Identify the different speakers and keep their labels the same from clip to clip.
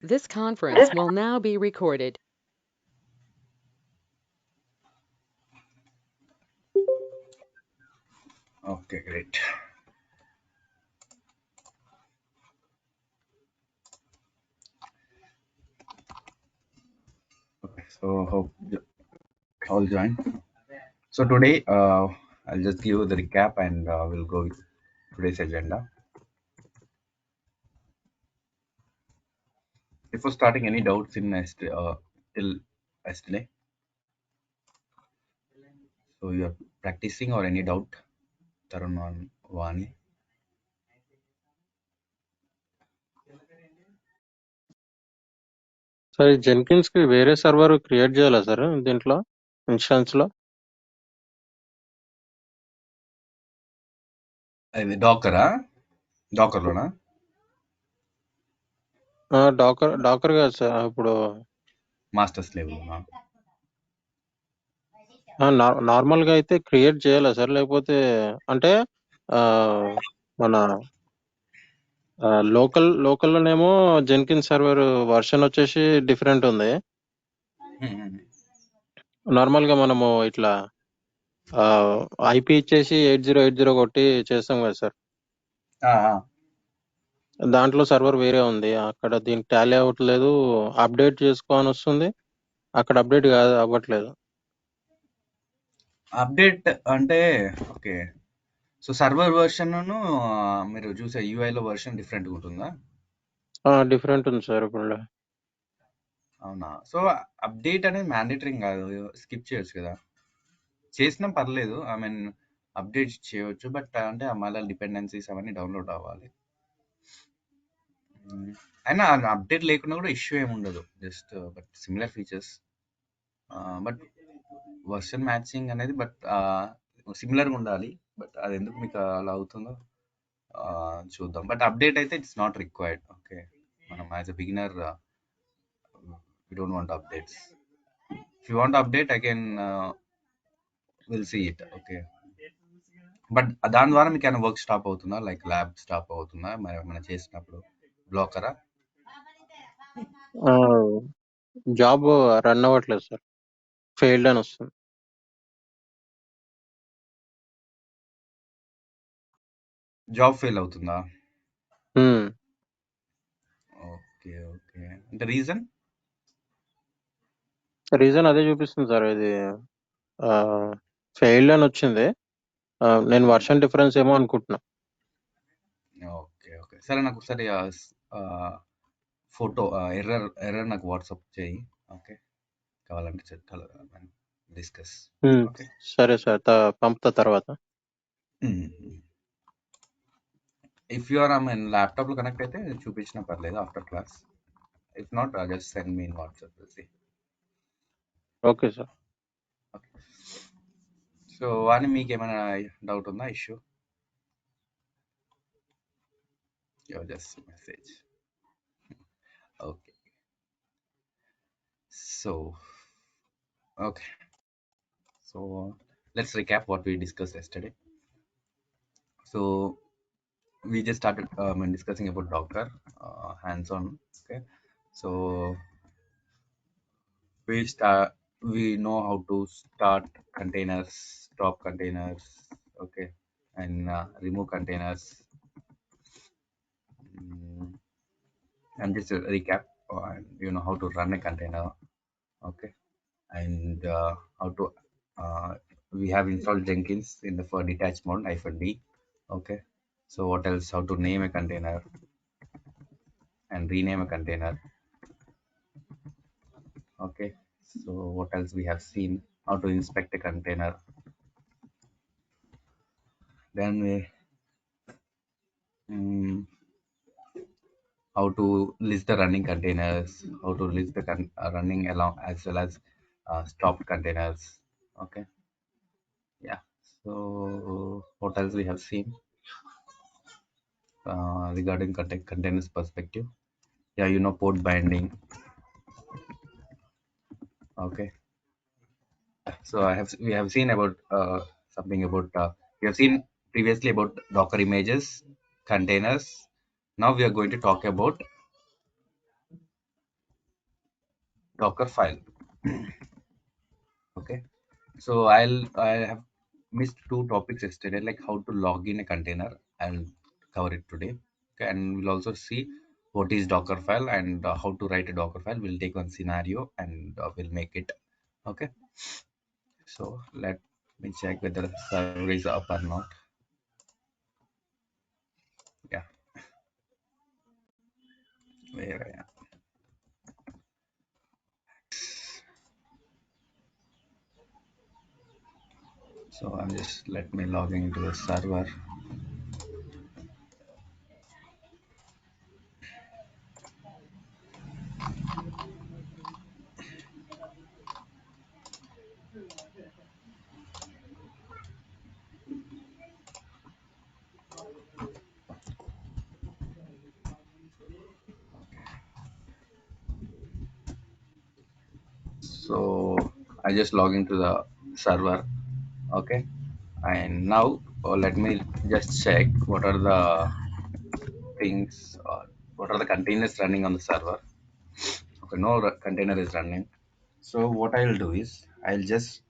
Speaker 1: This conference will now be recorded.
Speaker 2: Okay, great. Okay, so hope you all join. So today, I'll just give you the recap and we'll go with today's agenda. Before starting, any doubts in till yesterday? So you're practicing or any doubt? Tarun on Vani.
Speaker 3: Sir ఈ Jenkins కి వేరే server create చేయాలా sir దీంట్లో instance లో?
Speaker 2: అది డాకరా? డాకర్లోనా?
Speaker 3: Dakar కాదు sir. ఇప్పుడు
Speaker 2: masters లెవెల్లోనా?
Speaker 3: Normal గా అయితే క్రియేట్ చేయాలా సార్? లేకపోతే అంటే ఆ, మన లోకల్లోనేమో జెన్కిన్స్ సర్వర్ వర్షన్ వచ్చేసి డిఫరెంట్ ఉంది. నార్మల్ గా మనము ఇట్లా ఐపీ ఇచ్చేసి 8080 కొట్టి చేస్తాం కదా సార్. దాంట్లో సర్వర్ వేరే ఉంది. అక్కడ దీనికి టాలీ అవ్వట్లేదు. అప్డేట్ చేసుకోని వస్తుంది, అక్కడ అప్డేట్ అవ్వట్లేదు.
Speaker 2: అప్డేట్ అంటే ఓకే. సో సర్వర్ వర్షన్ మీరు చూసే యూఐలో వర్షన్ డిఫరెంట్గా ఉంటుందా?
Speaker 3: డిఫరెంట్ ఉంది సార్ ఇప్పుడు.
Speaker 2: అవునా? సో అప్డేట్ అనేది మ్యాండేటరీ కాదు, స్కిప్ చేయొచ్చు కదా. చేసినా పర్లేదు, ఐ మీన్ అప్డేట్ చేయవచ్చు. బట్ అంటే మళ్ళీ డిపెండెన్సీస్ అవన్నీ డౌన్లోడ్ అవ్వాలి. అయినా అప్డేట్ లేకుండా కూడా ఇష్యూ ఏమి ఉండదు, just but similar features. But version matching అనేది బట్ సిమిలర్గా ఉండాలి. బట్ అది ఎందుకు మీకు అలా అవుతుందో చూద్దాం. బట్ అప్డేట్ అయితే ఇట్స్ నాట్ రిక్వైర్డ్. ఓకే, మనం as a beginner we don't want updates. If you want update, I can we'll see it. Okay, but దాని ద్వారా మీకు ఏమైనా వర్క్ స్టాప్ అవుతుందా? లైక్ ల్యాబ్ స్టాప్ అవుతుందా మరి మనం చేసినప్పుడు? బ్లాకరా?
Speaker 3: జాబ్ రన్ అవ్వట్లేదు సార్, ఫెయిల్డ్ అని వస్తుంది.
Speaker 2: జాబ్ ఫెయిల్ అవుతుందా? ఓకే ఓకే, అంటే రీజన్
Speaker 3: అదే చూపిస్తుంది సార్. ఇది ఫెయిల్డ్ అని వచ్చింది. నేను వర్షన్ డిఫరెన్స్ ఏమో అనుకుంటున్నా.
Speaker 2: ఓకే ఓకే, సరే నాకు ఒకసారి ఫోటో ఎర్రర్ నాకు వాట్సాప్ చేయి. ఓకే, కావాలంటే డిస్కస్. ఓకే,
Speaker 3: సరే సార్, పంపుతా తర్వాత.
Speaker 2: ఇఫ్ యు ఆర్ ల్యాప్టాప్లో కనెక్ట్ అయితే చూపించినా పర్లేదు after class. If not just send me in WhatsApp.
Speaker 3: Okay sir.
Speaker 2: Okay, so వాని మీకు ఏమైనా డౌట్ ఉందా, issue? Just message. Okay, so okay, so let's recap what we discussed yesterday. So we just started discussing about Docker hands-on. Okay, so we know how to start containers, stop containers, okay, and remove containers. And just a recap, you know how to run a container. Okay, and how to we have installed Jenkins in the for detached mode -d. Okay, so what else? How to name a container and rename a container. Okay, so what else we have seen? How to inspect a container. Then we how to list the running containers, how to list the running along as well as stopped containers. Okay, yeah. So what else we have seen regarding containers perspective? Yeah, you know, port binding. Okay, so we have seen about something about we have seen previously about Docker images, containers. Now we are going to talk about Docker file. Okay. So I have missed two topics yesterday, like how to log in a container. I'll cover it today. Okay, and we'll also see what is Docker file and how to write a Docker file. We'll take one scenario and we'll make it. Okay. So let me check whether the server is up or not. Yeah, where I am. So I'm just let me log into the server. So I just log into the server. Okay, and now let me just check what are the things, what are the containers running on the server. Okay, no container is running. So what I'll do is I'll just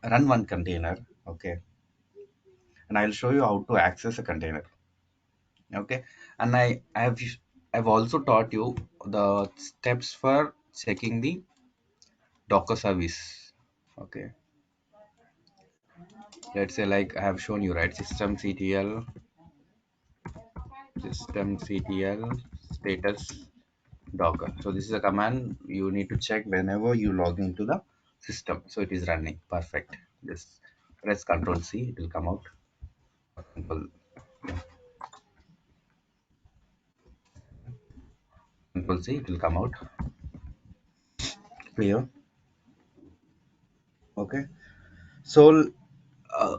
Speaker 2: run one container. Okay, and I'll show you how to access a container. Okay, and I've also taught you the steps for checking the Docker service. Okay, let's say like I have shown you, right? Systemctl status Docker. So this is a command you need to check whenever you log into the system. So it is running perfect. Just press Control C, it will come out. Control, Control C, it will come out. Clear. Okay. So uh,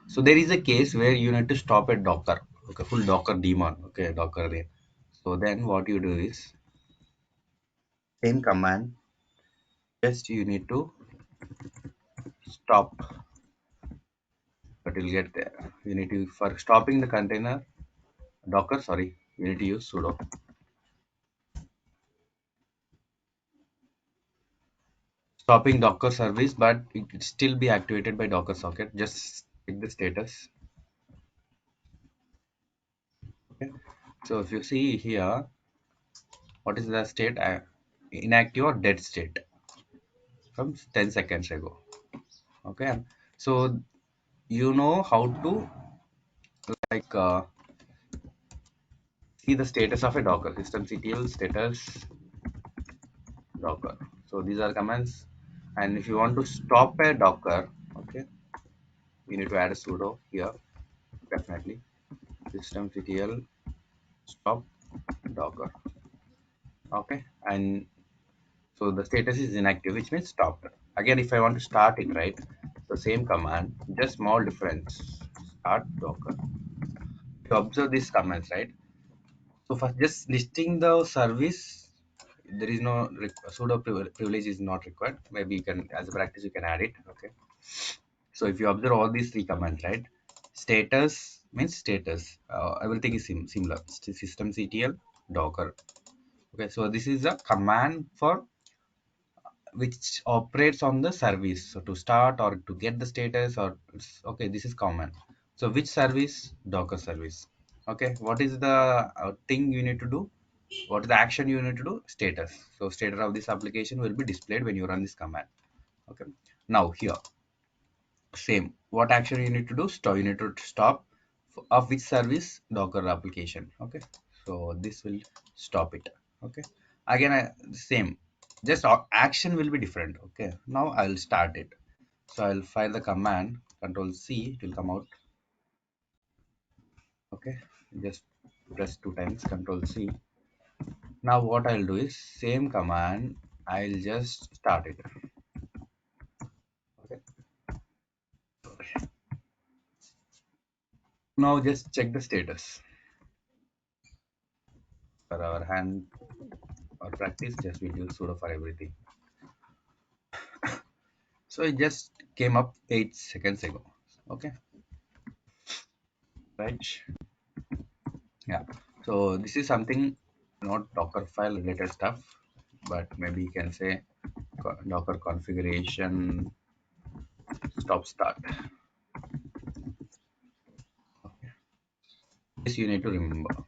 Speaker 2: so there is a case where you need to stop at Docker. Okay, full Docker daemon. Okay, Docker there. So then what you do is same command. Just you need to stop, but you'll get there. You need to for stopping the container Docker. Sorry, you need to use sudo. Stopping Docker service, but it could still be activated by Docker socket. Just check the status. Okay. So if you see here, what is the state? Inactive or dead state from 10 seconds ago. Okay. So you know how to like see the status of a Docker systemctl status Docker. So these are commands. And if you want to stop a Docker, okay, you need to add a sudo here. Definitely systemctl stop Docker. Okay, and so the status is inactive, which means stopped. Again, if I want to start it, right, the same command, just small difference. Start Docker. You observe these commands, right? So for just listing the service, there is no sudo privilege is not required. Maybe you can, as a practice, you can add it. Okay. So if you observe all these three commands, right? Status means status. Everything is similar. Systemctl Docker. Okay. So this is a command for which operates on the service. So to start or to get the status or okay, this is common. So which service? Docker service. Okay, what is the thing you need to do? What is the action you need to do? Status. So status of this application will be displayed when you run this command. Okay, now here same. What action you need to do? Stop. You need to stop of which service? Docker application. Okay, so this will stop it. Okay, again same. Just action will be different. Okay, now I'll start it. So I'll file the command. Control C. It will come out. Okay, just press two times. Control C. Now what I'll do is same command. I'll just start it. Okay. Now just check the status. For our hand or practice, just we use sudo for everything. So it just came up 8 seconds ago. Okay, right? Yeah. So this is something not Docker file related stuff, but maybe you can say Docker configuration, stop start. This you need to remember.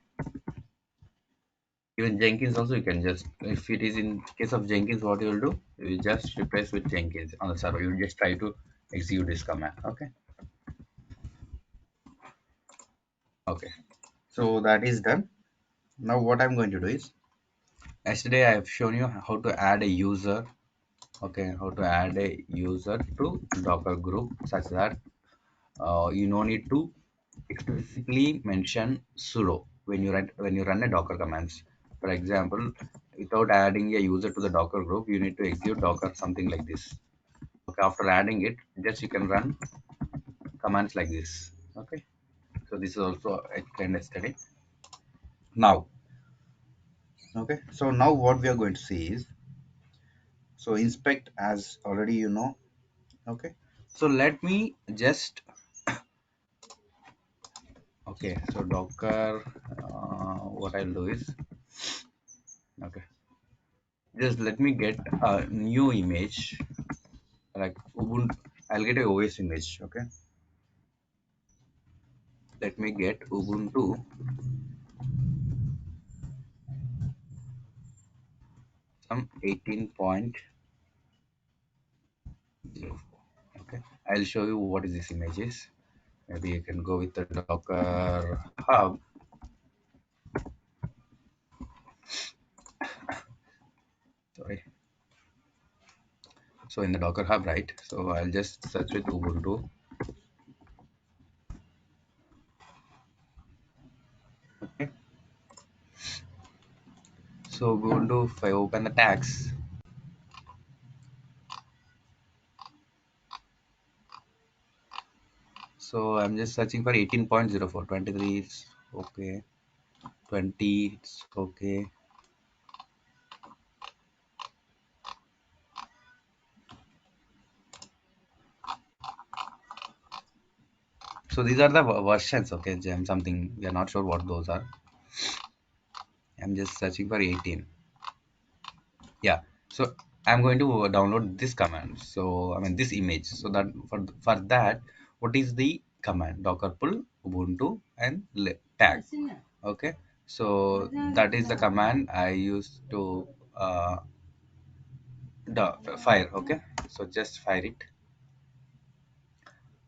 Speaker 2: Even Jenkins also you can just, if it is in case of Jenkins, what you will do, you just replace with Jenkins on the server. You just try to execute this command. Okay, so that is done. Now what I'm going to do is, yesterday I have shown you how to add a user. Okay, how to add a user to Docker group such that you no need to explicitly mention sudo when you run a Docker commands. For example, without adding a user to the Docker group, you need to execute Docker something like this. Okay, after adding it, just you can run commands like this. Okay, so this is also explained yesterday. Now, okay, so now what we are going to see is, so inspect as already you know. Okay, so let me just, okay, so Docker, what I'll do is, okay, just let me get a new image like Ubuntu. I'll get a OS image. Okay, let me get Ubuntu some 18.04. Okay, I'll show you what is this image is. Maybe you can go with the Docker Hub. Sorry. So in the Docker Hub, right? So I'll just search with Ubuntu. Okay. So Ubuntu, if I open the tags, so I'm just searching for 18.04. 23 is okay. 20 it's okay. So these are the versions. Okay, gem something we are not sure what those are. I'm just searching for 18. Yeah, so I'm going to download this command, so I mean this image, so that for that, what is the command? Docker pull ubuntu and tag. Okay, so that is the command I used to uh, fire. Okay, so just fire it.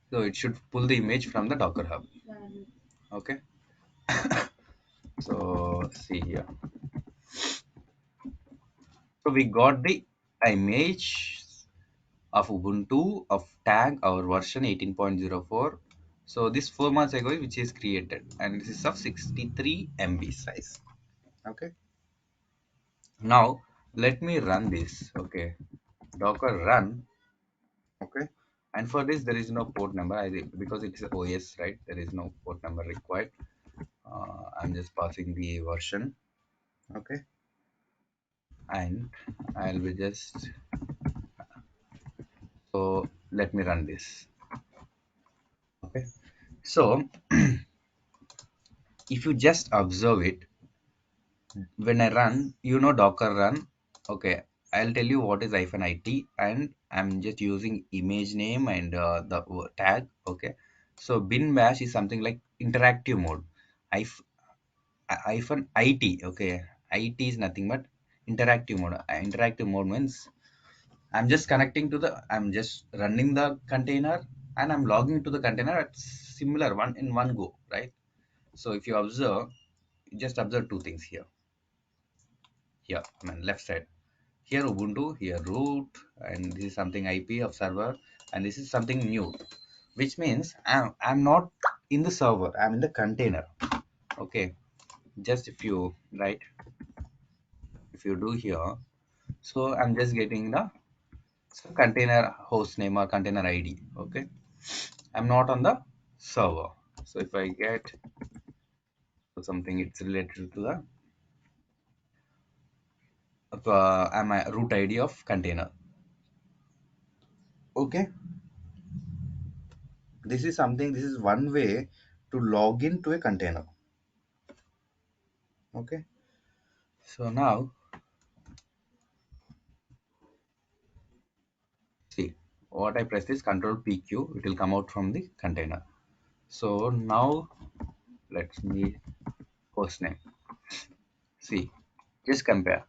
Speaker 2: So it should pull the image from the Docker Hub. Okay, so see here, so we got the image of Ubuntu of tag our version 18.04. So this 4 months ago, which is created, and this is of 63 MB size. Okay. Now let me run this. Okay. Docker run. Okay. And for this there is no port number because it is OS, right? There is no port number required. I'm just passing the version. Okay. And I'll be just, so let me run this. Okay. So if you just observe it, when I run, Docker run. Okay, I'll tell you what is -it, and I'm just using image name and the tag. Okay, so bin bash is something like interactive mode. If hyphen it. Okay, it is nothing but interactive mode. Interactive mode means I'm just running the container and I'm logging to the container at similar one in one go, right? So if you observe, just observe two things here. Here, I mean left side. Here Ubuntu, here root, and this is something IP of server, and this is something new, which means I'm not in the server, I'm in the container. Okay, just if you right, if you do here, so I'm just getting the container host name or container ID. Okay, I'm not on the server. So if I get something, it's related to the I'm a root ID of container. Okay, this is something, this is one way to log into a container. Okay, so now what I press is control PQ, it will come out from the container. So now let me host name. See, just compare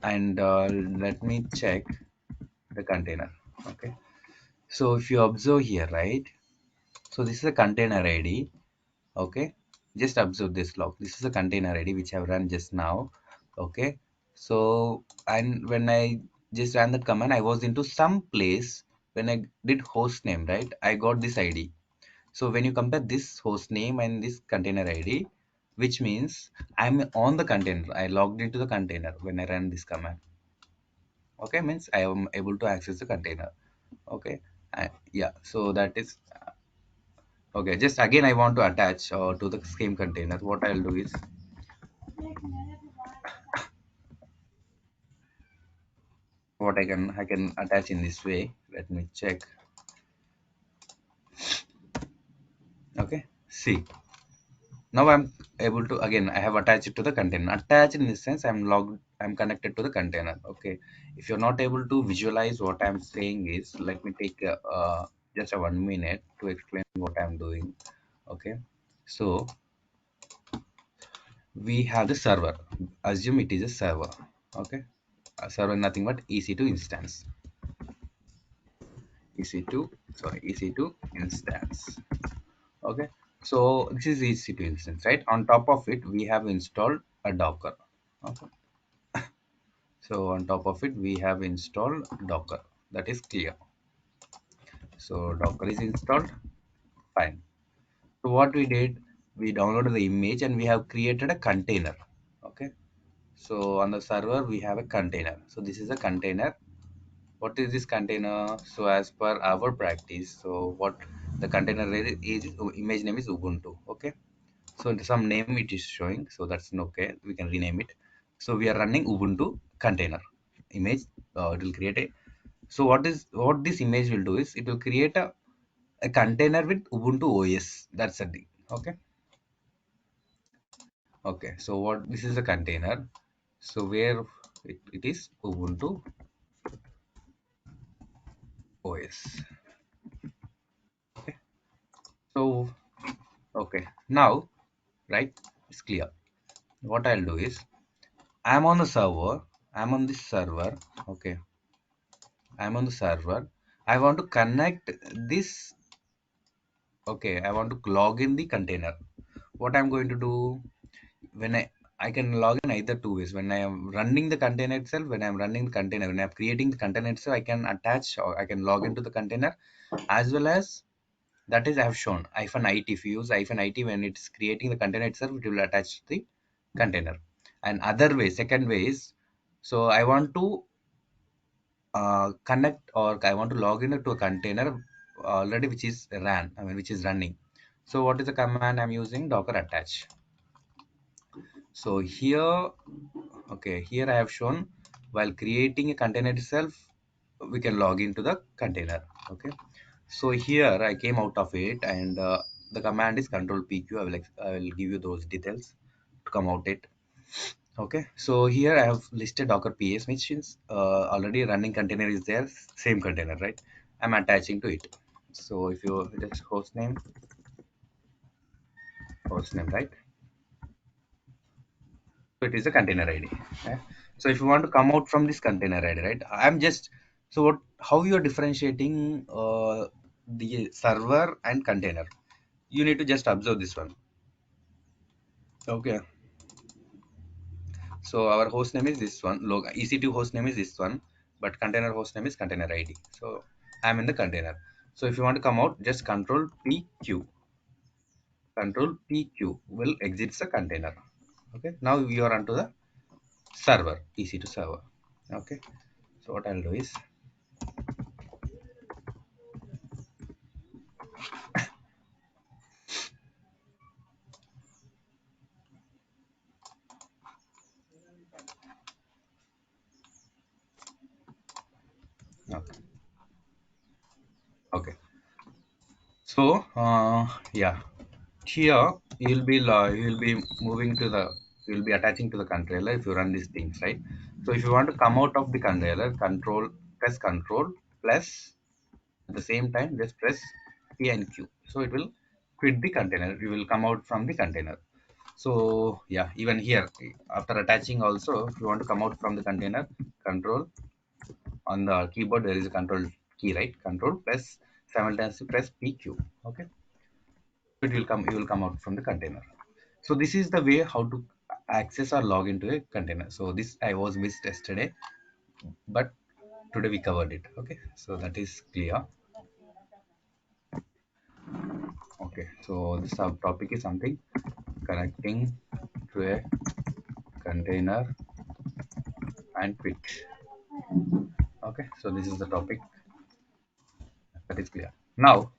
Speaker 2: and let me check the container. Okay. So if you observe here, right? So this is a container ID. Okay. Just observe this log. This is a container ID which I've run just now. Okay. So and when I just ran that command, I was into some place. When I did host name, right? I got this ID. So when you compare this host name and this container ID, which means I'm on the container. I logged into the container when I ran this command. Okay, means I am able to access the container. Okay, yeah. So that is okay. Just again, I want to attach to the same container. What I'll do is what I can attach in this way. Let me check. Okay, see. Now I'm able to again I have attached it to the container. Attached in this sense I'm connected to the container. Okay. If you're not able to visualize what I'm saying is let me take just a 1 minute to explain what I'm doing. Okay. So we have the server. Assume it is a server. Okay. A server nothing but EC2 instance. EC2 sorry EC2 instance. Okay. So this is EC2 instance, right? On top of it we have installed a Docker. Okay. So on top of it, we have installed Docker. That is clear. So Docker is installed. Fine. So what we did, we downloaded the image and we have created a container. Okay. So on the server, we have a container. So this is a container. What is this container? So as per our practice, so what the container is image name is Ubuntu. Okay. So some name it is showing. So that's okay. We can rename it. So we are running Ubuntu container image. It will create a so what this image will do is it will create a container with Ubuntu OS. That's the thing. Okay. Okay. So what this is a container. So where it is Ubuntu OS. Okay. So okay. Now right, it's clear. What I'll do is I'm on the server. I'm on this server. Okay. I'm on the server. I want to connect this. Okay. I want to log in the container. What I'm going to do when I can log in either two ways. When I am running the container itself, when I'm running the container, when I'm creating the container itself, I can attach or I can log into the container as well as that is I have shown -it. If you use -it when it's creating the container itself, it will attach the container. And other way, second way is so I want to connect or I want to log into a container already which is ran, I mean which is running. So what is the command I'm using? Docker attach. So here okay, here I have shown while creating a container itself, we can log into the container. Okay. So here I came out of it and the command is control PQ. I will give you those details to come out it. Okay. So here I have listed Docker PS, which is already running container is there, same container, right? I'm attaching to it. So if you just host name, right? So it is a container ID. Okay. So if you want to come out from this container ID, right? I'm just so what how you are differentiating the server and container. You need to just observe this one. Okay. So our host name is this one. Log EC2 host name is this one, but container host name is container ID. So I'm in the container. So if you want to come out, just control PQ. Control PQ will exit the container. Okay. Now you are onto the server, EC2 server. Okay. So what I'll do is okay. Okay. So yeah, here you'll be moving to the you'll be attaching to the controller if you run these things, right? So if you want to come out of the controller, control press control plus At the same time, just press P and Q. So it will quit the container. You will come out from the container. So yeah, even here, after attaching also, if you want to come out from the container, control on the keyboard, there is a control key, right? Control plus simultaneously press PQ. Okay, it will come. You will come out from the container. So this is the way how to access or log into a container. So this I was missed yesterday, but today we covered it. Okay, so that is clear. Okay, so the subtopic is something connecting to a container and quit. Okay, so this is the topic that is clear. Now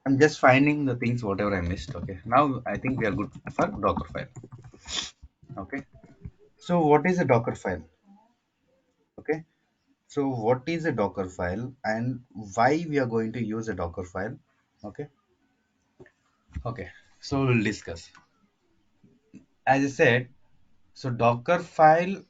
Speaker 2: I'm just finding the things whatever I missed. Okay, now I think we are good for Docker file. Okay, so what is a Docker file? Okay, so what is a Docker file and why we are going to use a Docker file? Okay, okay, so we'll discuss. As I said, so Docker file,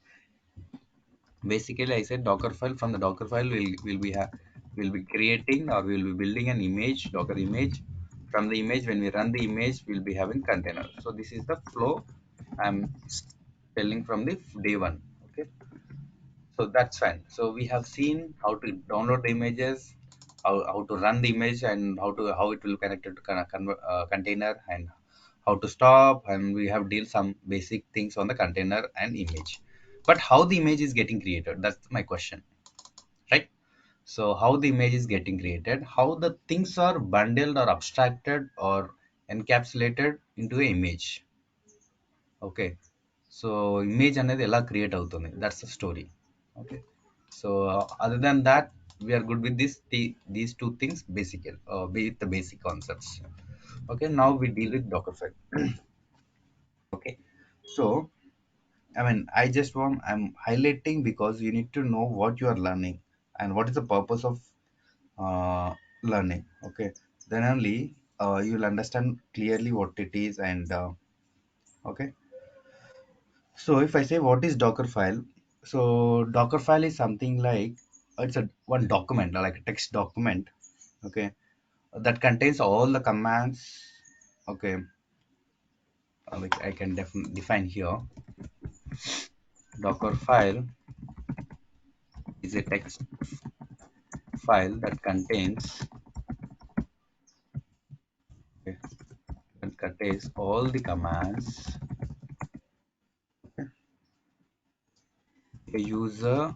Speaker 2: basically I said Docker file. From the Docker file will be creating or we'll be building an image, Docker image. From the image, when we run the image, we'll be having container. So this is the flow I'm telling from the day one. Okay, so that's fine. So we have seen how to download the images, how to run the image, and how it will connect it to container, and how to stop, and we have deal some basic things on the container and image. But how the image is getting created, that's my question, right? So how the image is getting created, how the things are bundled or abstracted or encapsulated into a image. Okay, so image అనేది ఎలా create అవుతుంది, that's the story. Okay, so other than that, we are good with these two things, basic with the basic concepts. Okay, now we deal with Dockerfile. Okay, so I'm highlighting because you need to know what you are learning and what is the purpose of learning. Okay, then only you'll understand clearly what it is. And okay, so if I say what is Docker file, so Docker file is something like it's a one document, like a text document, okay, that contains all the commands. Okay, like I can define here. Docker file is a text file that okay, that contains all the commands a user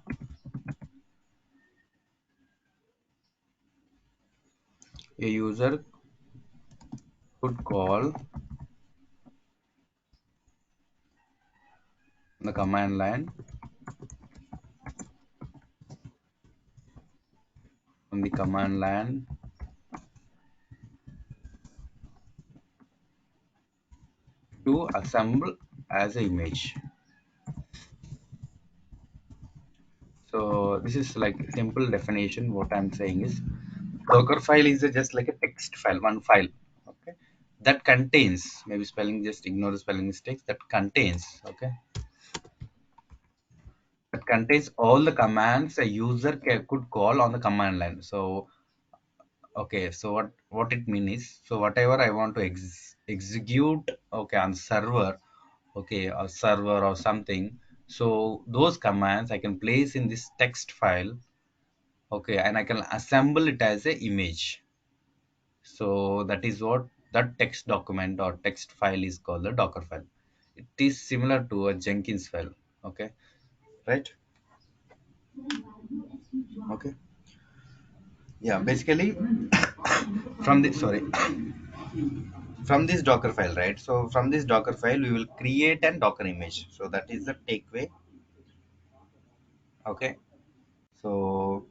Speaker 2: could call the command line on the command line to assemble as an image. So this is like simple definition. What I'm saying is Docker file is just like a text file, one file. Okay, that contains, maybe spelling, just ignore the spelling mistakes. That contains all the commands a user could call on the command line. So okay, so what it means is, so whatever I want to execute, okay, on server, okay, a server or something, so those commands I can place in this text file. Okay, and I can assemble it as a image. So that is what that text document or text file is called, the Docker file. It is similar to a Jenkins file. Okay, right? Okay, yeah, basically from this, sorry, from this Docker file, right? So from this Docker file we will create an Docker image. So that is the takeaway. Okay, so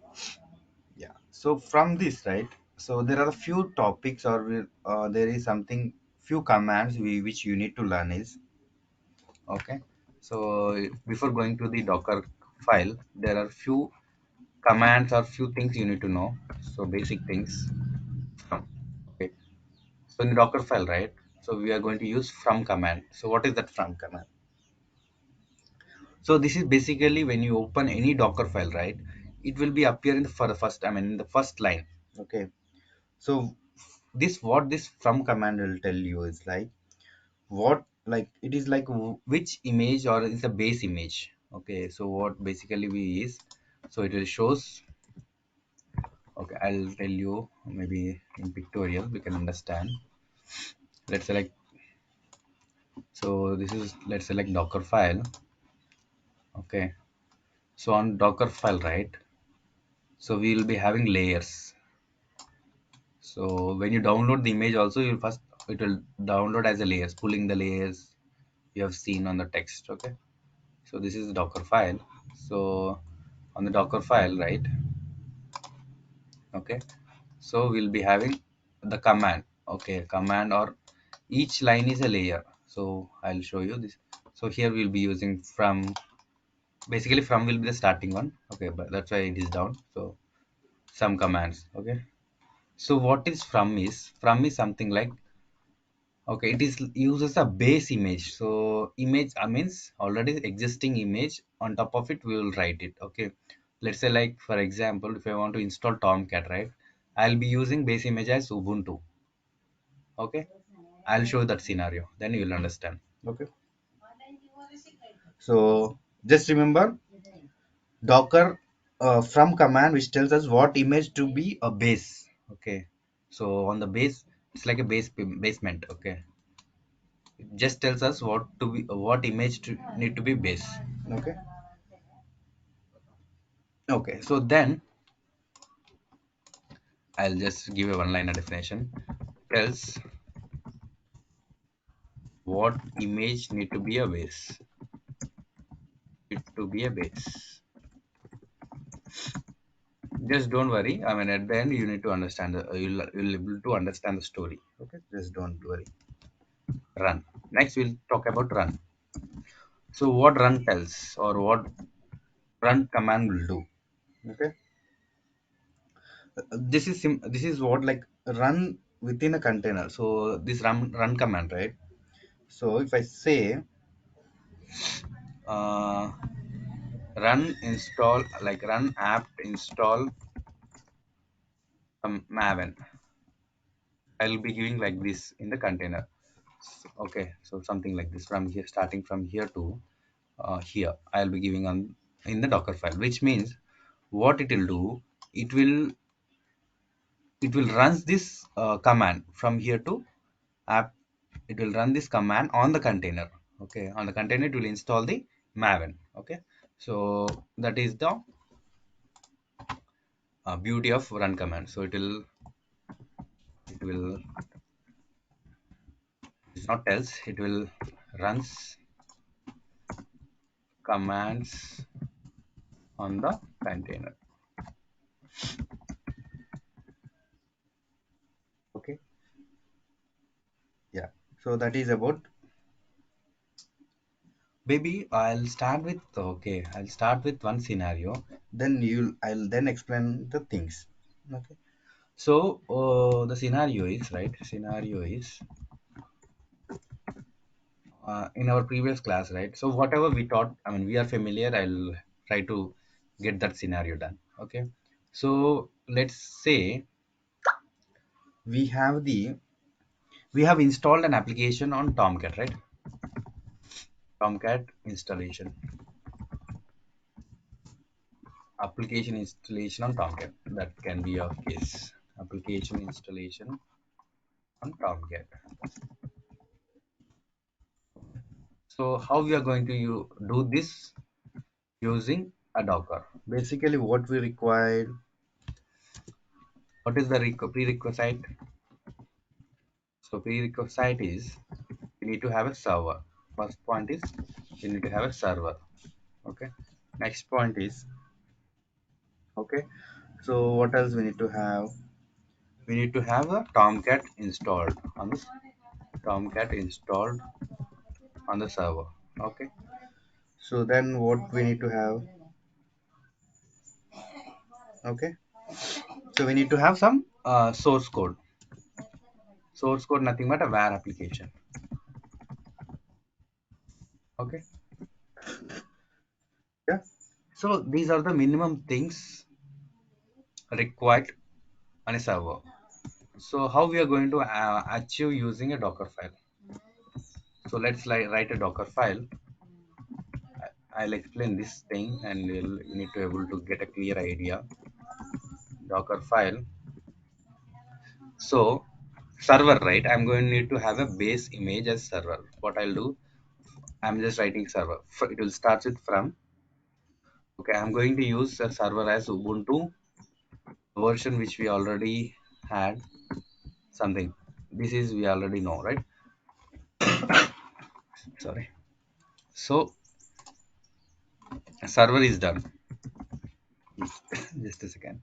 Speaker 2: yeah, so from this, right, so there are a few topics, or there is something, few commands which you need to learn is. Okay, so before going to the Docker file, there are few commands or few things you need to know. So basic things from. Okay, so in the Docker file, right, so we are going to use from command. So what is that from command? So this is basically when you open any Docker file, right, it will be appearing for the first, I mean in the first line. Okay, so this what this from command will tell you is like what, like it is like which image or is a base image. Okay, so what basically we is, so it will shows. Okay, I'll tell you maybe in pictorial we can understand. Let's select, so this is, let's select Docker file. Okay, so on Docker file, right, so we will be having layers. So when you download the image also, you first, it will download as a layers, pulling the layers you have seen on the text. Okay, so this is the Docker file. So on the Docker file, right, okay, so we'll be having the command. Okay, command or each line is a layer. So I'll show you this. So here we'll be using from, basically from will be the starting one. Okay, but that's why it is down. So some commands. Okay, so what is from is something like, okay, it is uses a base image. So image means already existing image. On top of it, we will write it. Okay, let's say like for example, if I want to install Tomcat, right, I'll be using base image as Ubuntu. Okay, I'll show that scenario. Then you will understand. Okay, so just remember Docker from command which tells us what image to be a base. Okay, so on the base, it's like a basement. Okay, it just tells us what to be, what image to need to be base. Okay, okay, so then I'll just give a one liner definition. Tells what image need to be a base, need to be a base. Just don't worry, I mean at the end you need to understand the, you'll able to understand the story. Okay, just don't worry. Run. Next we'll talk about run. So what run tells, or what run command will do. Okay, this is what like run within a container. So this run command, right, so if I say uh, run install, like run apt install maven, I'll be giving like this in the container. Okay, so something like this from here, starting from here to here, I'll be giving on in the Docker file, which means what it will do, it will, it will runs this command from here to app. It will run this command on the container. Okay, on the container it will install the maven. Okay, so that is the beauty of run command. So it will it's not else, it will runs commands on the container. Okay, yeah, so that is about, maybe I'll start with one scenario, then I'll then explain the things. Okay, so the scenario is, right, scenario is in our previous class, right, so whatever we taught, I mean we are familiar, I'll try to get that scenario done. Okay, so let's say we have the, we have installed an application on Tomcat, right, Tomcat installation, application installation on Tomcat, that can be your case, application installation on Tomcat. So how we are going to do this using a Docker? Basically, what we require, what is the prerequisite? So prerequisite is we need to have a server. First point is we need to have a server. Okay. Next point is, okay. So what else we need to have? We need to have a Tomcat installed on this, Tomcat installed on the server. Okay. So then what we need to have? Okay. So we need to have some source code. Source code nothing but a var application. Okay, yeah, so these are the minimum things required on a server. So how we are going to achieve using a Docker file? So let's write a Docker file. I'll explain this thing and you need to able to get a clear idea. Docker file. So server, right? I'm going to need to have a base image as server. What I'll do, I'm just writing server. It will start with from. Okay, I'm going to use a server as Ubuntu version which we already had something. This is we already know, right? Sorry. So server is done. Just a second.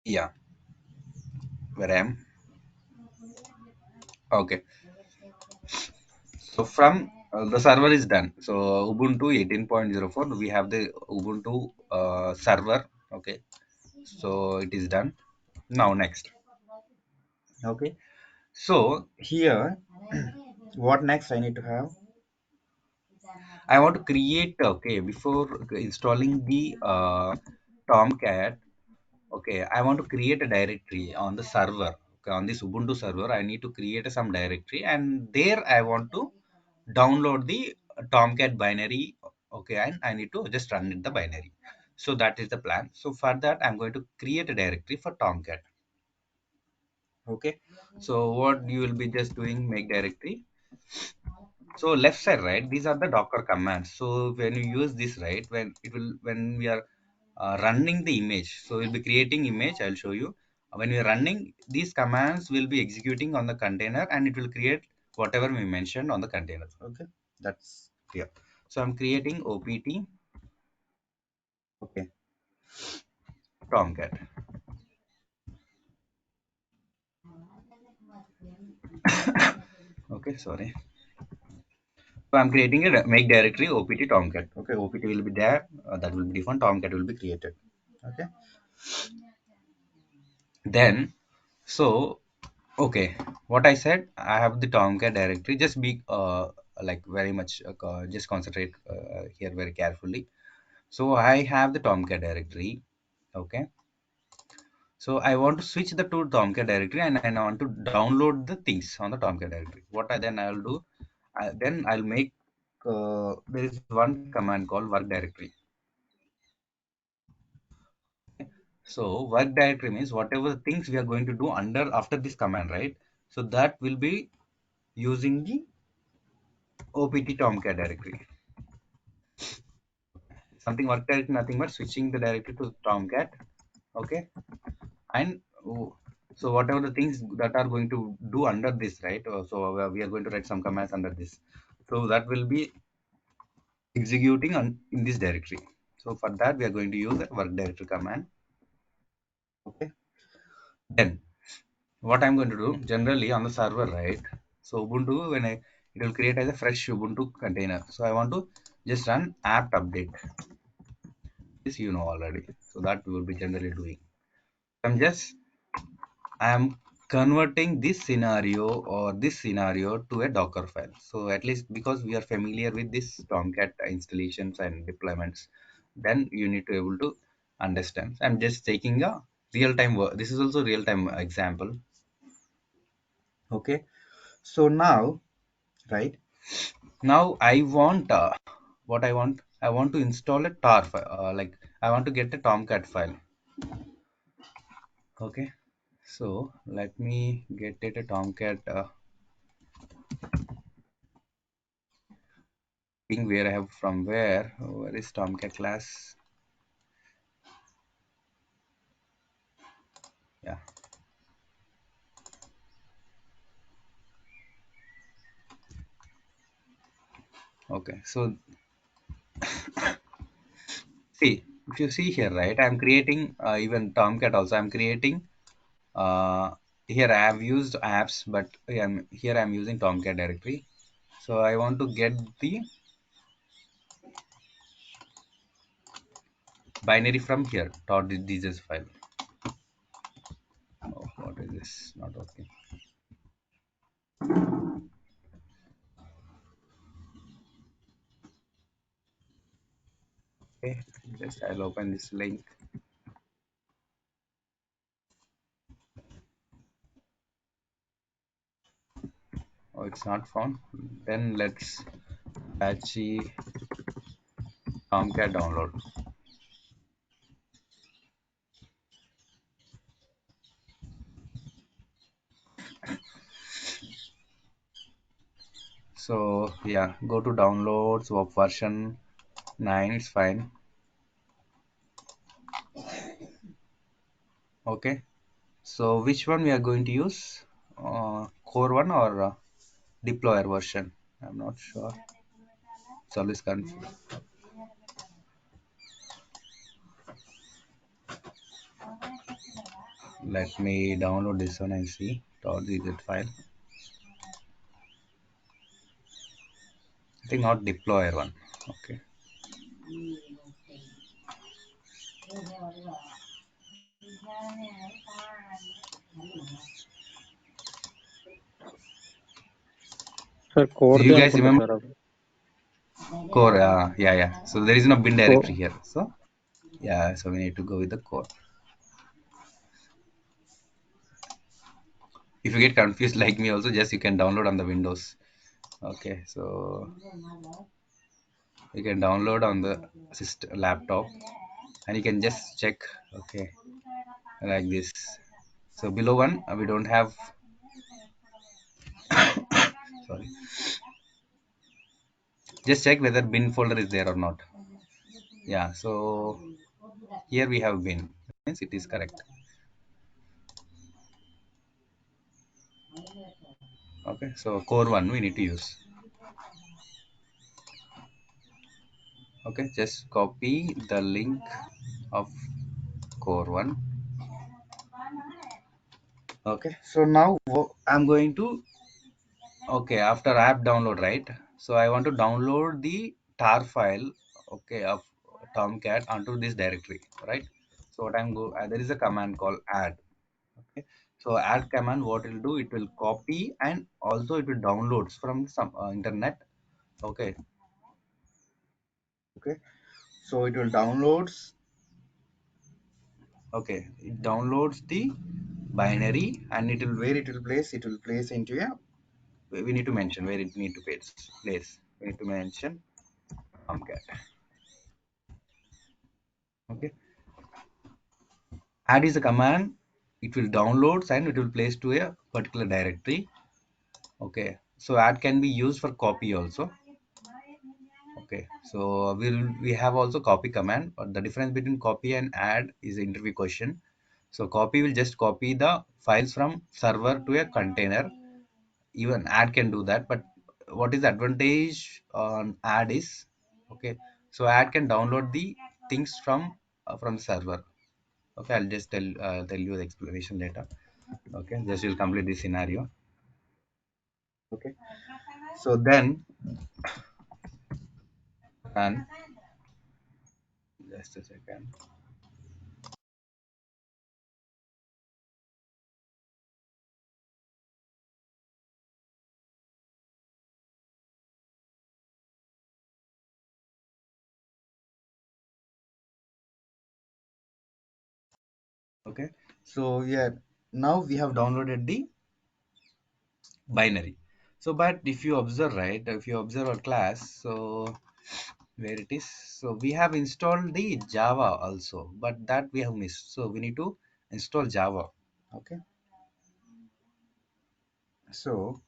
Speaker 2: Yeah, where I am. Okay. So from the server is done. So Ubuntu 18.04, we have the Ubuntu server. Okay. So it is done. Now next. Okay. So here, what next I need to have? I want to create, okay, before installing the Tomcat, okay, I want to create a directory on the server. Okay, on this Ubuntu server, I need to create some directory, and there I want to download the Tomcat binary. Okay, and I need to just run it the binary. So that is the plan. So for that, I'm going to create a directory for Tomcat. Okay, so what you will be just doing, make directory. So left side, right, these are the Docker commands. So when you use this, right, when we are running the image, so we'll be creating image, I'll show you. When we are running, these commands will be executing on the container and it will create whatever we mentioned on the container. Okay, that's clear. So I'm creating opt, okay, Tomcat. Okay, sorry. So I'm creating a make directory opt Tomcat. Okay, opt will be there, that will be different, Tomcat will be created. Okay, then, so okay, what I said, I have the Tomcat directory. Just be like very much just concentrate here very carefully. So I have the Tomcat directory. Okay, so I want to switch the to Tomcat directory and I want to download the things on the Tomcat directory. What I then I'll do, then I'll make there is one command called work directory. So work directory means whatever things we are going to do under after this command, right? So that will be using the opt Tomcat directory. Something work directory, nothing but switching the directory to Tomcat. Okay, and so whatever the things that are going to do under this, right? So we are going to write some commands under this. So that will be executing on in this directory. So for that, we are going to use the work directory command. Okay. Then what I'm going to do generally on the server, right? So Ubuntu, when I it will create as a fresh Ubuntu container. So I want to just run apt update. This you know already. So that we will be generally doing. I'm converting this scenario or this scenario to a Docker file. So at least because we are familiar with this Tomcat installations and deployments, then you need to able to understand. I'm just taking a real time. This is also real time example. Okay. So now, right now, I want what I want. I want to install a tar file. Like I want to get a Tomcat file. Okay. So let me get it a Tomcat. Thing where I have from where is Tomcat class? Yeah, okay. So see, if you see here, right, I'm creating even Tomcat also. I'm creating here I have used apps, but here I'm using Tomcat directory. So I want to get the binary from here. .this file. Oh, what is this? Not okay. Okay, just I'll open this link. Oh, it's not found. Then let's Apache Tomcat download. So yeah, go to downloads of version 9. It's fine. Okay. So which one we are going to use? Core one or deployer version? I'm not sure. It's always confused. Let me download this one and see. .gz file. I think not deployer one. Okay.
Speaker 3: Sir
Speaker 2: Do you
Speaker 3: కోర్దే
Speaker 2: guys
Speaker 3: అనుకుంటా
Speaker 2: remember
Speaker 3: sir అది.
Speaker 2: core? Yeah. So there is no bin
Speaker 3: co-
Speaker 2: directory here. So yeah, so we need to go with the core. If you get confused like me also, just you can download on the Windows. Okay, so you can download on the system laptop and you can just check. Okay, like this. So below one we don't have, sorry, just check whether bin folder is there or not. Yeah, so here we have bin, means it is correct. Okay, so core one we need to use. Okay, just copy the link of core one. Okay, so now I'm going to, okay, after app download, right? So I want to download the tar file, okay, of tomcat onto this directory, right? So what there is a command called add. Okay, so add command, what it will do, it will copy and also it will downloads from some internet. Okay, okay, so it will downloads. Okay, it downloads the binary and it will, where it will place, it will place into a, we need to mention where it need to place. We need to mention tomcat. Okay, add is a command, it will downloads and it will place to a particular directory. Okay, so add can be used for copy also. Okay, so we have also copy command, but the difference between copy and add is the interview question. So copy will just copy the files from server to a container. Even add can do that, but what is the advantage on add is, okay, so add can download the things from server. Okay, I'll just tell you the explanation later. Okay, just will complete this scenario. Okay, so then, and just a second. Okay, so yeah, now we have downloaded the binary. So but if you observe, right, if you observe our class, so where it is, so we have installed the java also, but that we have missed, so we need to install java. Okay, so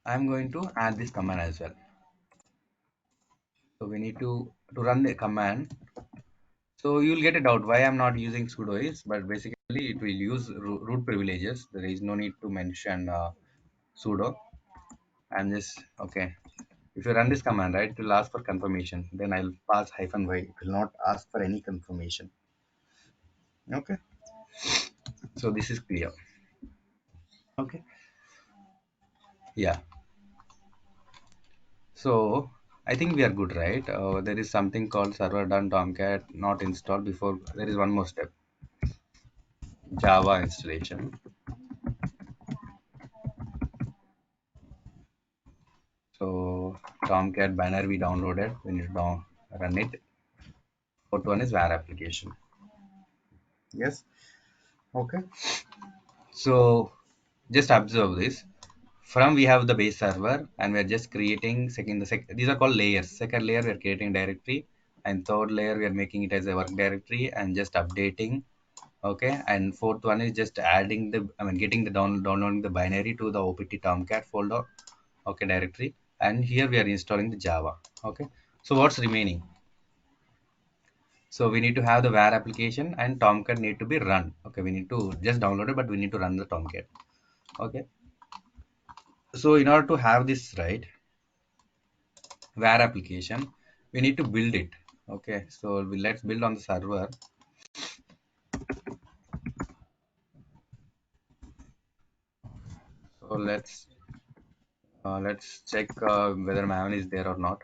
Speaker 2: I'm going to add this command as well. So we need to run the command. So you'll get a doubt why I'm not using sudo is, but basically it will use root privileges. There is no need to mention sudo. I'm just, okay. If you run this command, right, it will ask for confirmation. Then I'll pass -y. It will not ask for any confirmation. Okay. So this is clear. Okay. Yeah. So I think we are good, right? There is something called server done tomcat not installed before. There is one more step. Java installation. tomcat banner we downloaded. We need to run it. Fourth one is var application. Yes. Okay. So just observe this. From we have the base server and we're just creating these are called layers. Second layer we're creating directory, and third layer we are making it as a work directory and just updating. Okay, and fourth one is just adding getting the downloading the binary to the opt tomcat folder. Okay, directory, and here we are installing the Java. Okay, so what's remaining? So we need to have the var application and tomcat need to be run. Okay, we need to just download it, but we need to run the tomcat. Okay, so in order to have this right var application, we need to build it. Okay, so let's build on the server. So let's check whether maven is there or not.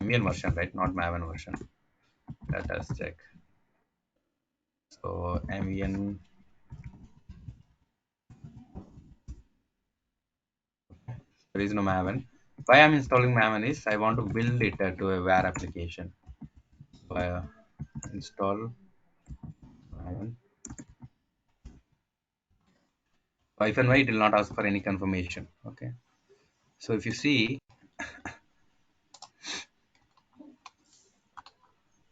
Speaker 2: Maven version, right? Not maven version. Let us check. So mvn, there is no maven. Why I'm installing maven is I want to build it to a var application. So install maven. If and why it will not ask for any confirmation. Okay. So if you see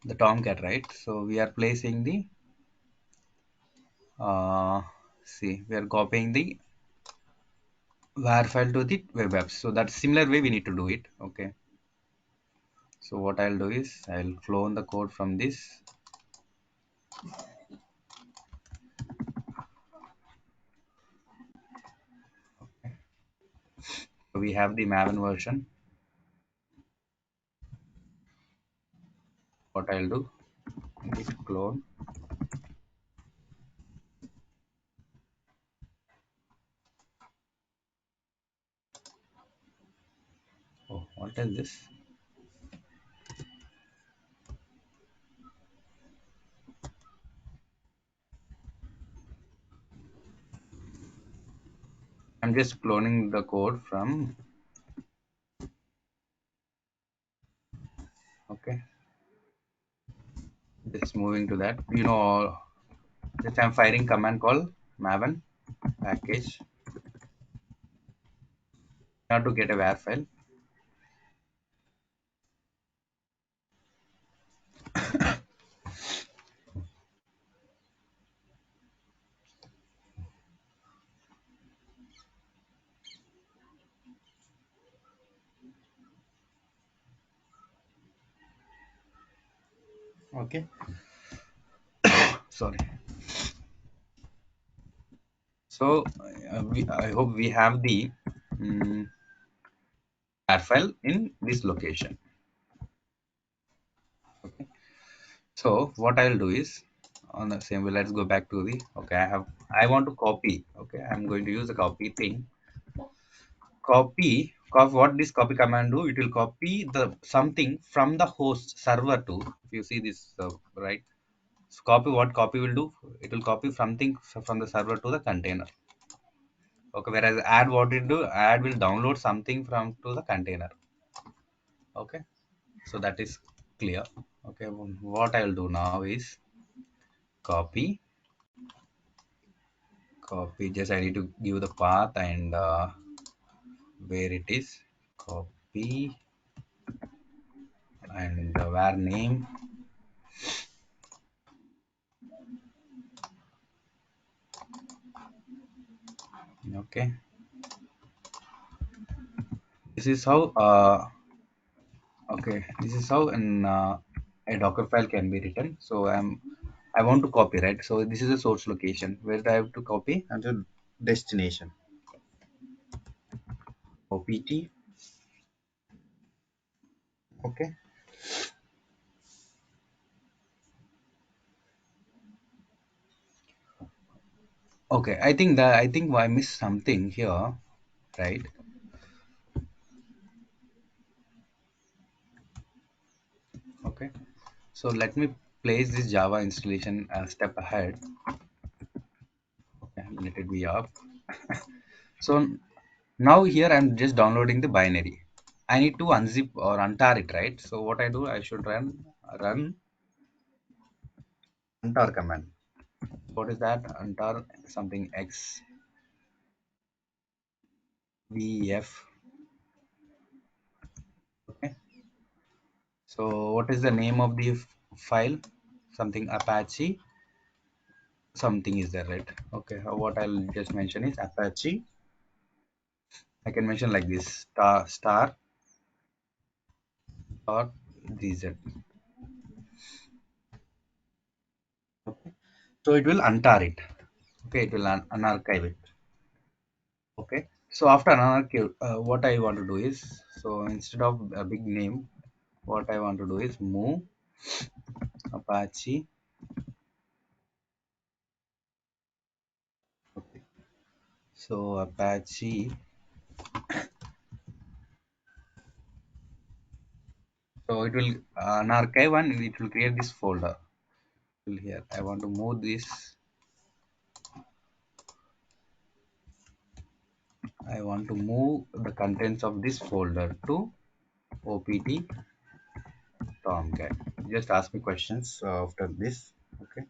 Speaker 2: the tomcat, right? So we are placing the see we are copying the var file to the web apps. So that similar way we need to do it. Okay. So what I'll do is I'll clone the code from this. So we have the maven version. What I'll do is clone. Oh, what is this? I'm just cloning the code from. Okay, just moving to that. Just I'm firing command call maven package not to get a var file. Okay, sorry. So I hope we have the var file in this location. Okay. So what I'll do is on the same way, let's go back to the okay. I want to copy. Okay, I'm going to use the copy thing. Copy what this copy command do? It will copy the something from the host server to. If you see this right, so what copy will do? It will copy something from the server to the container. Okay, whereas add what it do? Add will download something from to the container. Okay, so that is clear. Okay, what I'll do now is copy copy. Just I need to give the path and where it is. Copy and the var name. Okay, this is how okay, this is how a docker file can be written. So I want to copy, right? So this is a source location. Where do I have to copy? And the destination. Opt. Okay. Okay. I think I missed something here, right? Okay. So let me place this Java installation a step ahead. Okay, let it be up. So Now here I'm just downloading the binary. I need to unzip or untar it, right? So what I do, I should run untar command. What is that? Untar something xvf. Okay. So what is the name of the file? Something Apache. Something is there, right? Okay. What I'll just mention is Apache. I can mention like this star dot dz. Okay. So it will untar it. Okay. It will unarchive it. Okay. So after unarchive, what I want to do is, so instead of a big name, what I want to do is move Apache. Okay. So Apache. So it will unarchive and it will create this folder. Here I want to move this. I want to move the contents of this folder to opt tomcat. Just ask me questions after this. Okay.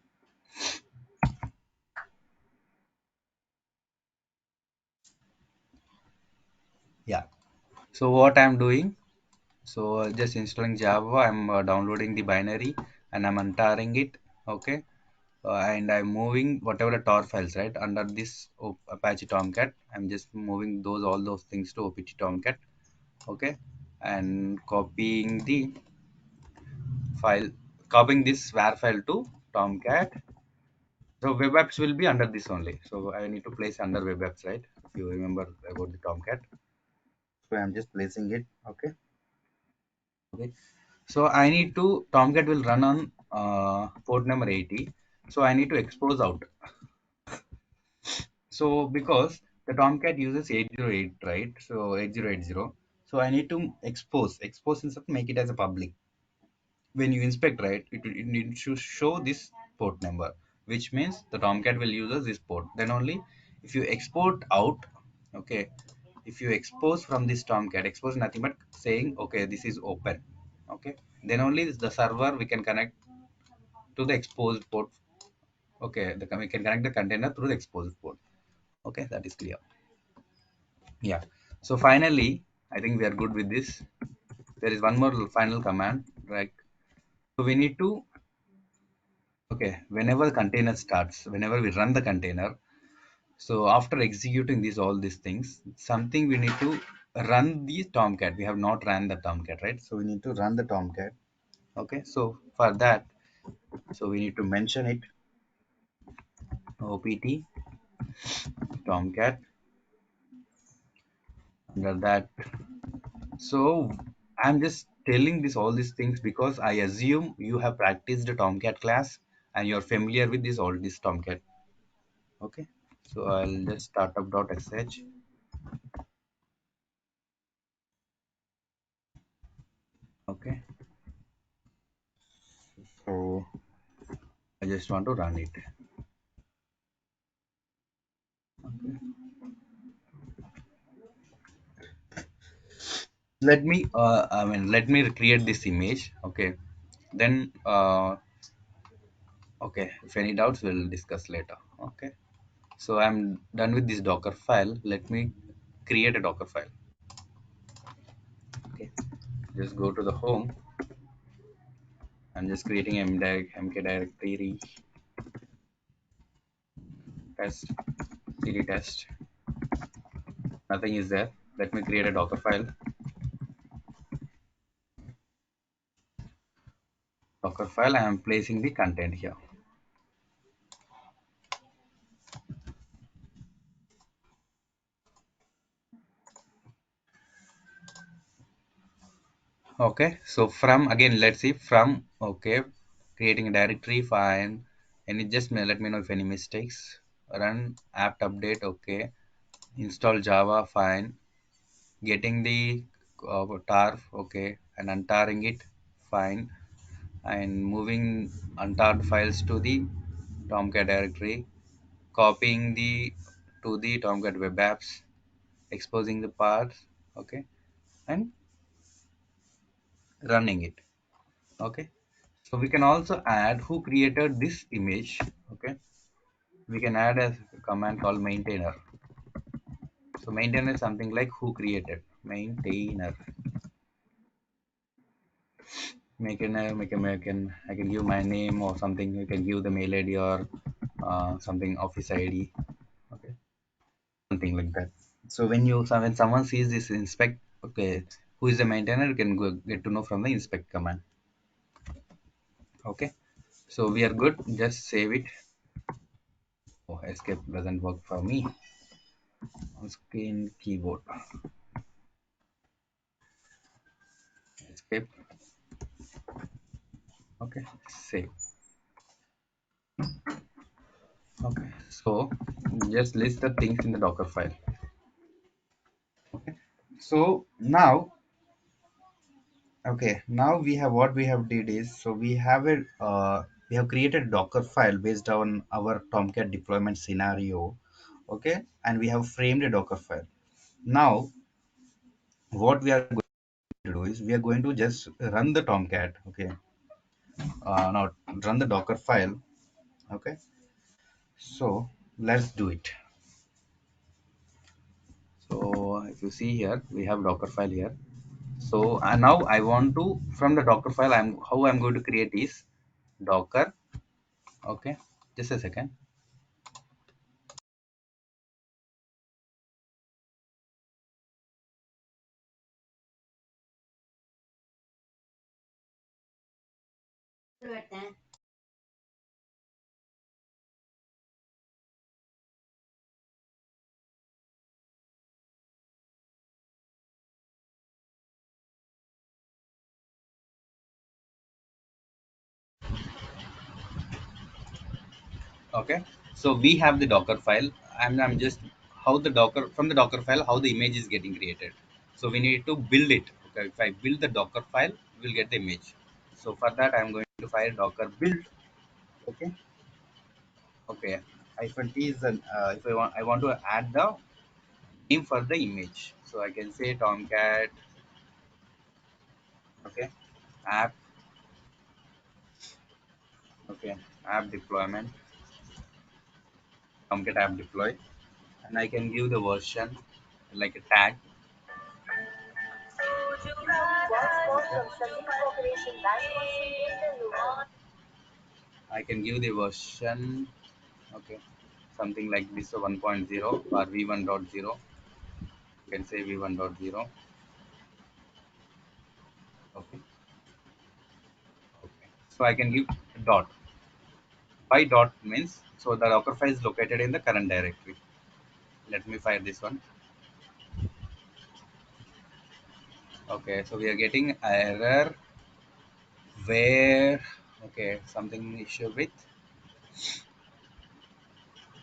Speaker 2: Yeah. So what I'm doing, so just installing Java, I'm downloading the binary and I'm untarring it. Okay. And I'm moving whatever the tar files, right, under this Apache Tomcat. I'm just moving all those things to opt tomcat. Okay. And file copying this var file to tomcat. So web apps will be under this only. So I need to place under web apps, right? If you remember about the tomcat. So I'm just placing it. Okay. Okay. So I need to tomcat will run on port number 80. So I need to expose out. So because the tomcat uses 808, right? So 8080. So I need to expose instead make it as a public. When you inspect, right, it needs to show this port number, which means the tomcat will use this port. Then only if you export out, okay, if you expose from this tomcat, expose nothing but saying okay this is open, okay, then only the server we can connect to the exposed port. Okay, we can connect the container through the exposed port. Okay, that is clear. Yeah. So finally, I think we are good with this. There is one more final command, right? So we need to, okay, whenever the container starts, whenever we run the container, so after executing all these things, something we need to run the tomcat. We have not run the tomcat, right? So we need to run the tomcat. Okay, so for that, so we need to mention it opt tomcat under that. So I'm just telling all these things because I assume you have practiced the tomcat class and you're familiar with all this tomcat. Okay, so I'll just startup.sh. Okay, so I just want to run it. Let me create this image. Okay, then okay, if any doubts we'll discuss later. Okay, so I'm done with this docker file. Let me create a docker file. Okay, just go to the home. I'm just creating mk directory test cd test. Nothing is there. Let me create a docker file. I am placing the content here. Okay, so from again, let's see from, okay, creating a directory fine, and it just let me know if any mistakes. Run apt update. Okay, install Java, fine. Getting the tar, okay, and untarring it, fine. And moving untarred files to the tomcat directory, copying the to the tomcat web apps, exposing the parts, okay, and running it, okay. So we can also add who created this image, okay. We can add a command called maintainer. So maintainer is something like who created, maintainer. I can give my name or something. You can give the mail ID or something office ID, okay, something like that. So when someone sees this inspect, okay, who is the maintainer, you can go, get to know from the inspect command, okay. So we are good. Just save it. Oh, escape doesn't work for me on screen keyboard. Escape, okay, save, okay. So just list the things in the Docker file, okay. So now, okay, now we have what we have did is, so we have created a Docker file based on our Tomcat deployment scenario, okay, and we have framed a Docker file. Now what we are going to do is we are going to just run the Tomcat, okay. Now run the Docker file, okay. So let's do it. So if you see here, we have Docker file here. So now I want to, from the Docker file, I'm going to create is Docker, okay. Just a second. Okay, so we have the Docker file, and I'm just how the Docker, from the Docker file, how the image is getting created. So we need to build it. Okay, if I build the Docker file, we'll get the image. So for that, I'm going to file Docker build. Okay, okay. Hyphen T is an if I want to add the name for the image. So I can say Tomcat. Okay, app. Okay, app deployment. Tomcat app deploy, and I can give the version like a tag. I can give the version, okay, something like this 1.0 or v1.0. You can say v1.0. Okay, okay. So I can give dot. Why dot means, so the Docker file is located in the current directory. Let me fire this one. Okay, so we are getting error where, okay, something issue with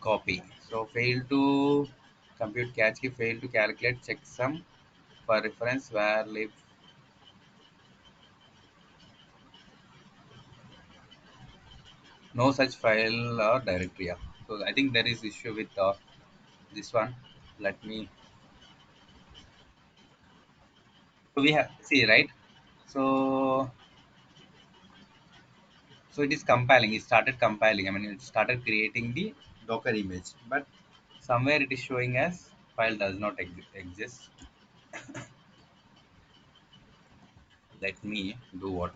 Speaker 2: copy. So fail to compute catch key, fail to calculate checksum for reference where lib no such file or directory. Yeah. So I think there is issue with this one. Let me. So we have see, right. So it is compiling. It started compiling. I mean, it started creating the Docker image, but somewhere it is showing as file does not exist. Let me do what.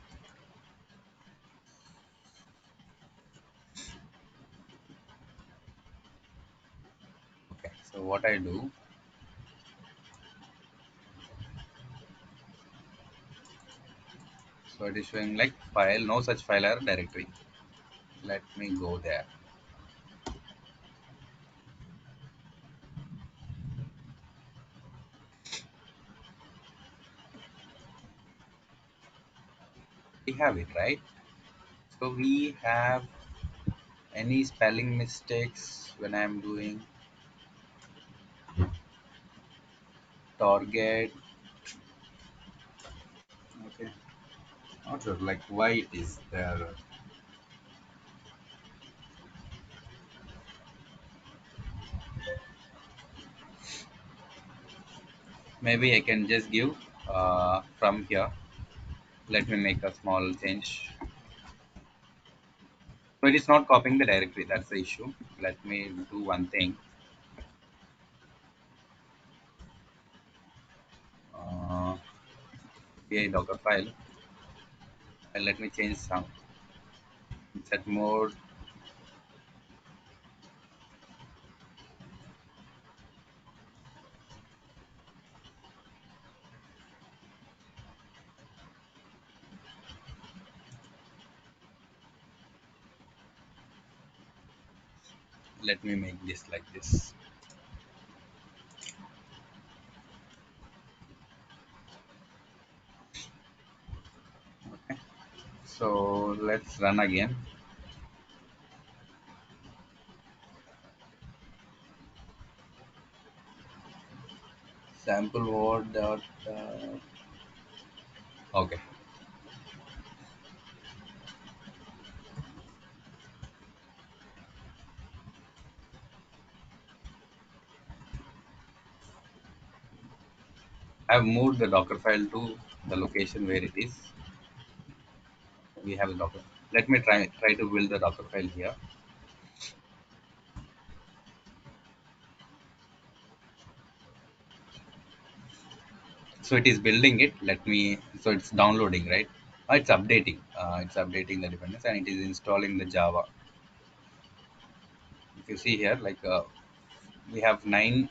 Speaker 2: Okay. So what I do. So it is showing like file, no such file or directory. Let me go there. We have it, right. So we have any spelling mistakes when I'm doing target. Okay, not sure like why it is there. Maybe I can just give from here. Let me make a small change. So it is not copying the directory. That's the issue. Let me do one thing. Uh, API Docker file. And let me change some set mode. Let me make this like this. So let's run again. Sample word dot. Okay. I've moved the Docker file to the location where it is. We have the Docker. Let me try to build the Docker file here. So it is building it. Let me. So it's downloading, right? It's updating. It's updating the dependency and it is installing the Java. If you see here, like we have nine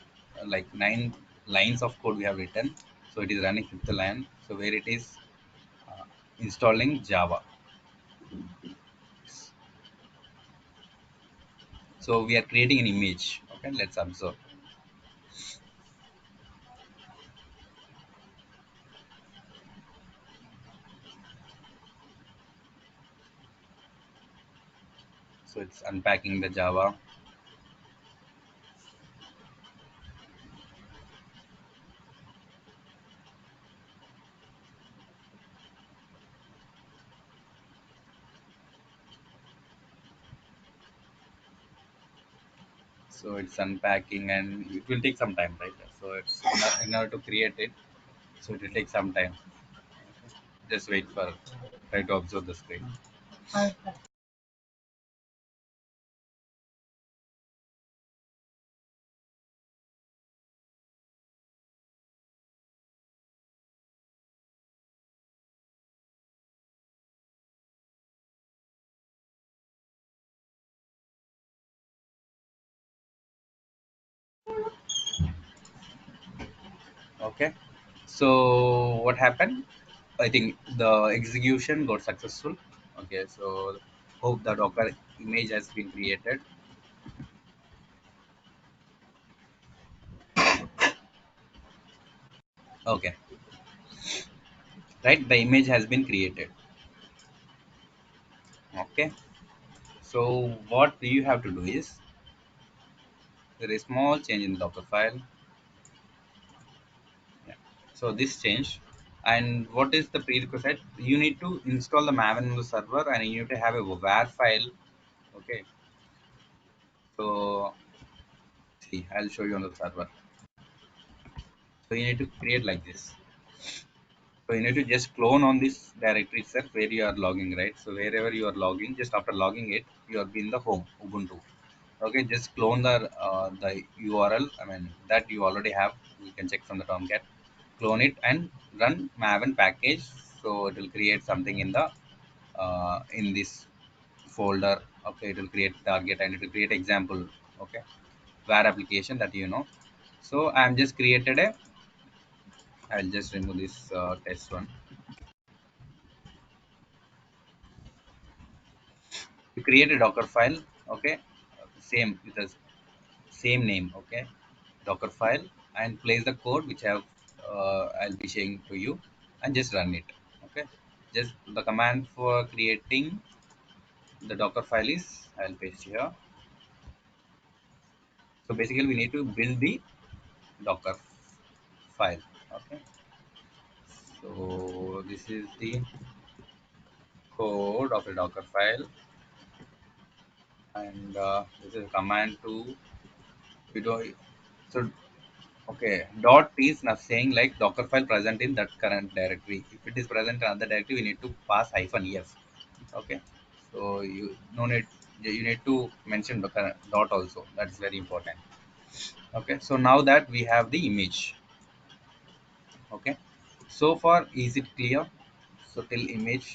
Speaker 2: lines of code we have written. So it is running fifth line. So where it is uh, installing Java. So we are creating an image. Okay, let's observe. So it's unpacking the Java. So it's unpacking and it will take some time, right? So it's in order to create it. So it will take some time. Just wait for try to observe the screen. Okay. So what happened? I think the execution got successful. Okay. So hope the Docker image has been created. Okay. Right. The image has been created. Okay. So what you have to do is there is small change in the Docker file. Yeah. So this change. And what is the prerequisite? You need to install the Maven on the server and you need to have a var file. Okay. So see, I'll show you on the server. So you need to create like this. So you need to just clone on this directory itself where you are logging, right? So wherever you are logging, just after logging it, you are in the home Ubuntu. Okay, just clone the URL. I mean that you already have. You can check from the tomcat. Clone it and run Maven package. So it will create something in this folder. Okay, it will create target and it will create example. Okay, var application that you know. So I'm just created a. I'll just remove this test one. You create a Docker file, okay, same with the same name, okay, Docker file, and place the code which I'll be sharing to you, and just run it. Okay, just the command for creating the Docker file is I'll paste here. So basically, we need to build the Docker file. Okay, so this is the code of the Docker file, and this is a command to you know so Okay, dot is not saying like docker file present in that current directory. If it is present in another directory, we need to pass -ef. Okay, so you no need, you need to mention the current dot also. That is very important. Okay, so now that we have the image. Okay, so far is it clear? So till image